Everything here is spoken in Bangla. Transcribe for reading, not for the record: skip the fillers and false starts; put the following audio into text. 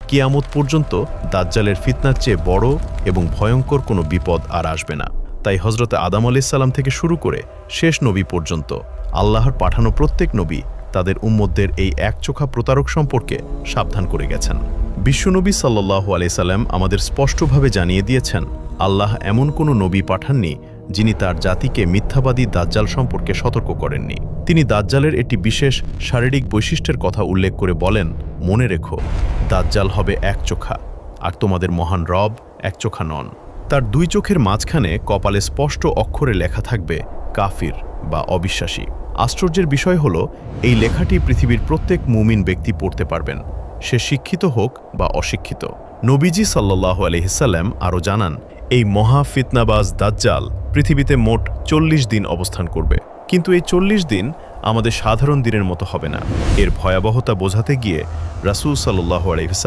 কিয়ামত পর্যন্ত দাজ্জালের ফিতনার চেয়ে বড় এবং ভয়ঙ্কর কোনো বিপদ আর আসবে না। তাই হযরত আদম আলাইহিস সালাম থেকে শুরু করে শেষ নবী পর্যন্ত আল্লাহর পাঠানো প্রত্যেক নবী তাদের উম্মতদের এই একচোখা প্রতারক সম্পর্কে সাবধান করে গেছেন। বিশ্বনবী সাল্লাল্লাহু আলাইহি সাল্লাম আমাদের স্পষ্টভাবে জানিয়ে দিয়েছেন, আল্লাহ এমন কোনো নবী পাঠাননি যিনি তার জাতিকে মিথ্যাবাদী দাজ্জাল সম্পর্কে সতর্ক করেননি। তিনি দাজ্জালের একটি বিশেষ শারীরিক বৈশিষ্ট্যের কথা উল্লেখ করে বলেন, মনে রেখো, দাজ্জাল হবে একচোখা, আর তোমাদের মহান রব একচোখা নন। তার দুই চোখের মাঝখানে কপালে স্পষ্ট অক্ষরে লেখা থাকবে কাফির বা অবিশ্বাসী। আশ্চর্যের বিষয় হলো, এই লেখাটি পৃথিবীর প্রত্যেক মুমিন ব্যক্তি পড়তে পারবেন, সে শিক্ষিত হোক বা অশিক্ষিত। নবীজি সাল্লাল্লাহু আলাইহি সাল্লাম আরও জানান, এই মহা ফিতনাবাজ দাজ্জাল পৃথিবীতে মোট ৪০ দিন অবস্থান করবে। কিন্তু এই ৪০ দিন আমাদের সাধারণ দিনের মতো হবে না। এর ভয়াবহতা বোঝাতে গিয়ে রাসূল সাল্লাল্লাহু আলাইহি সাল্লাম